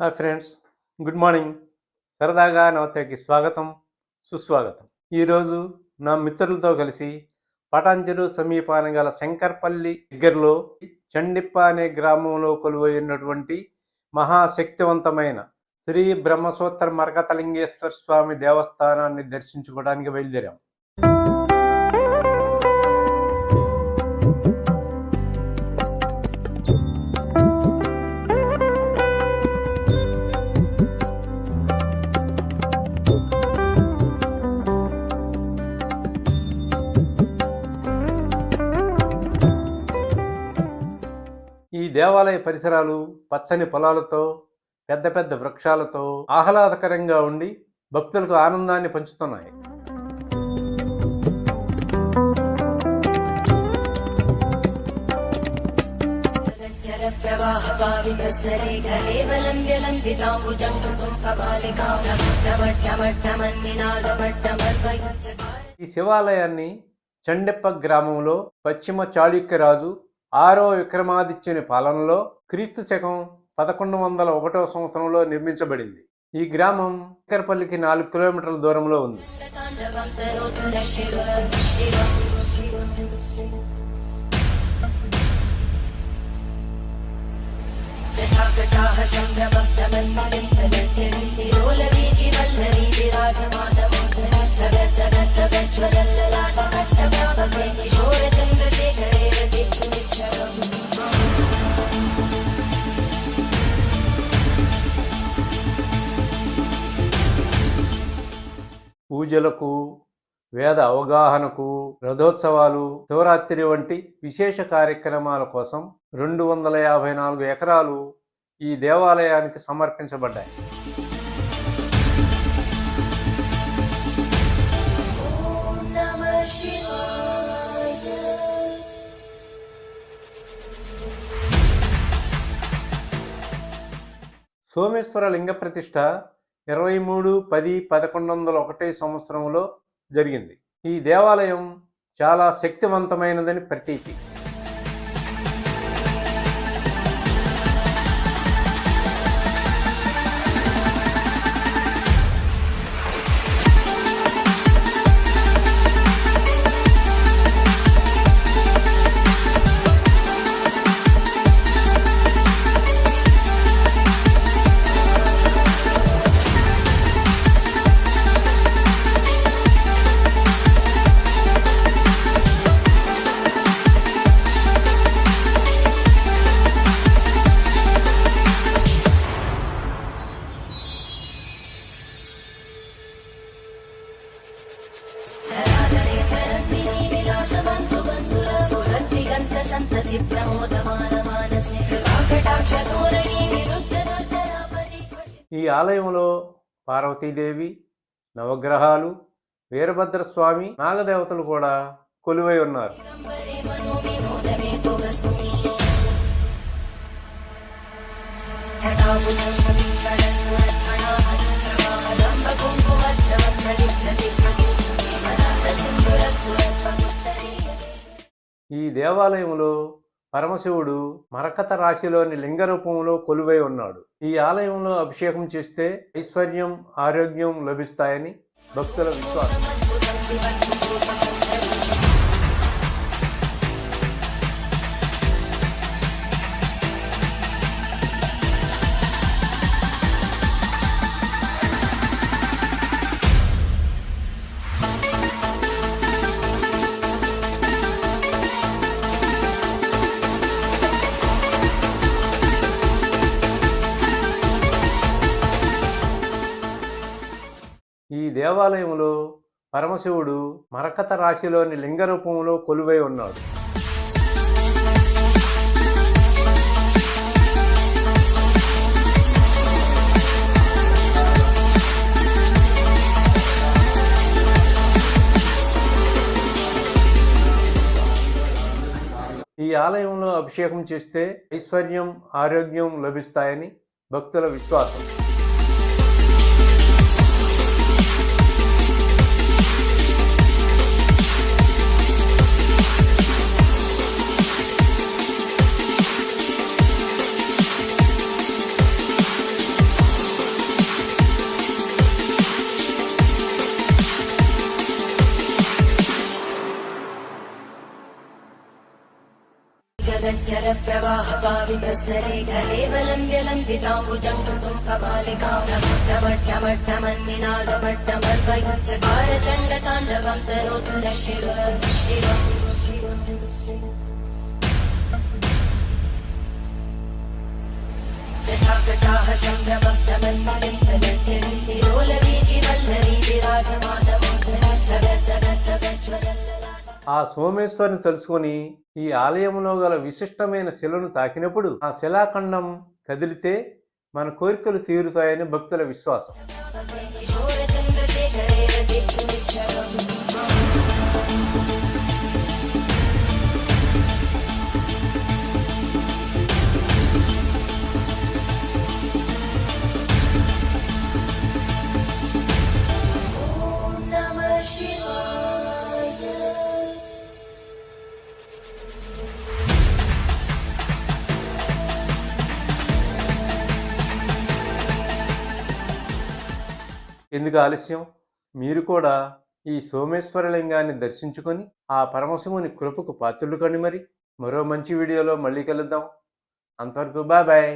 Hi friends, good morning. సరదాగా నవతకి స్వాగతం, సుస్వాగతం. ఈరోజు నా మిత్రులతో కలిసి పటాంచెరు సమీపాన గల శంకర్పల్లి దగ్గరలో చండిప్ప అనే గ్రామంలో కొలువై ఉన్నటువంటి మహాశక్తివంతమైన శ్రీ బ్రహ్మసూత్ర మరకతలింగేశ్వర స్వామి దేవస్థానాన్ని దర్శించుకోవడానికి బయలుదేరాం. ఈ దేవాలయ పరిసరాలు పచ్చని పొలాలతో పెద్ద పెద్ద వృక్షాలతో ఆహ్లాదకరంగా ఉండి భక్తులకు ఆనందాన్ని పంచుతున్నాయి. ఈ శివాలయాన్ని చండిప్ప గ్రామంలో పశ్చిమ చాళుక్యరాజు 6వ విక్రమాదిత్యుని పాలనలో క్రీస్తు శకం 1101 సంవత్సరంలో నిర్మించబడింది. ఈ గ్రామం శంకర్పల్లికి 4 కిలోమీటర్ల దూరంలో ఉంది. పూజలకు, వేద అవగాహనకు, రథోత్సవాలు, శివరాత్రి వంటి విశేష కార్యక్రమాల కోసం 254 ఎకరాలు ఈ దేవాలయానికి సమర్పించబడ్డాయి. సోమేశ్వర లింగ ప్రతిష్ఠ 23/10/1101 సంవత్సరంలో జరిగింది. ఈ దేవాలయం చాలా శక్తివంతమైనదని ప్రతీతి. ఈ ఆలయంలో పార్వతీదేవి, నవగ్రహాలు, వీరభద్రస్వామి, నాగదేవతలు కూడా కొలువై ఉన్నారు. ఈ దేవాలయంలో పరమశివుడు మరకత రాశిలోని లింగ రూపంలో కొలువై ఉన్నాడు. ఈ ఆలయంలో అభిషేకం చేస్తే ఐశ్వర్యం, ఆరోగ్యం లభిస్తాయని భక్తుల విశ్వాసం. ఈ దేవాలయంలో పరమశివుడు మరకత రాశిలోని లింగ రూపంలో కొలువై ఉన్నాడు. ఈ ఆలయంలో అభిషేకం చేస్తే ఐశ్వర్యం, ఆరోగ్యం లభిస్తాయని భక్తుల విశ్వాసం. विवाह पावितस्तरे कलेवलम्ब्य लम्बिताम्बुजं कुङ्कुमकालिकामट्टमट्टमन्निनादमट्टमर्वयुच्चकार चण्डताण्डवं तनोतु नः शिव शिव जटाकटाः सम्भ्रमब्धमन्मलिम्पलज्जन्ति लोलवीचिवल्लरी विराजमानमोहनद्धगद्धगद्धगज्ज्वलल्ललाट ఆ సోమేశ్వరుని తెలుసుకొని ఈ ఆలయంలో గల విశిష్టమైన శిలను తాకినప్పుడు ఆ శిలాఖండం కదిలితే మన కోరికలు తీరుతాయని భక్తుల విశ్వాసం. किशोरचन्द्रशेखरे रतिक्षुमिच्छरम् ॐ नमः शिवाय ఎందుకు ఆలస్యం? మీరు కూడా ఈ సోమేశ్వర లింగాన్ని దర్శించుకొని ఆ పరమశివుని కృపకు పాత్రులు కండి. మరి మరో మంచి వీడియోలో మళ్ళీ కలుద్దాం. అంతవరకు బాయ్ బాయ్.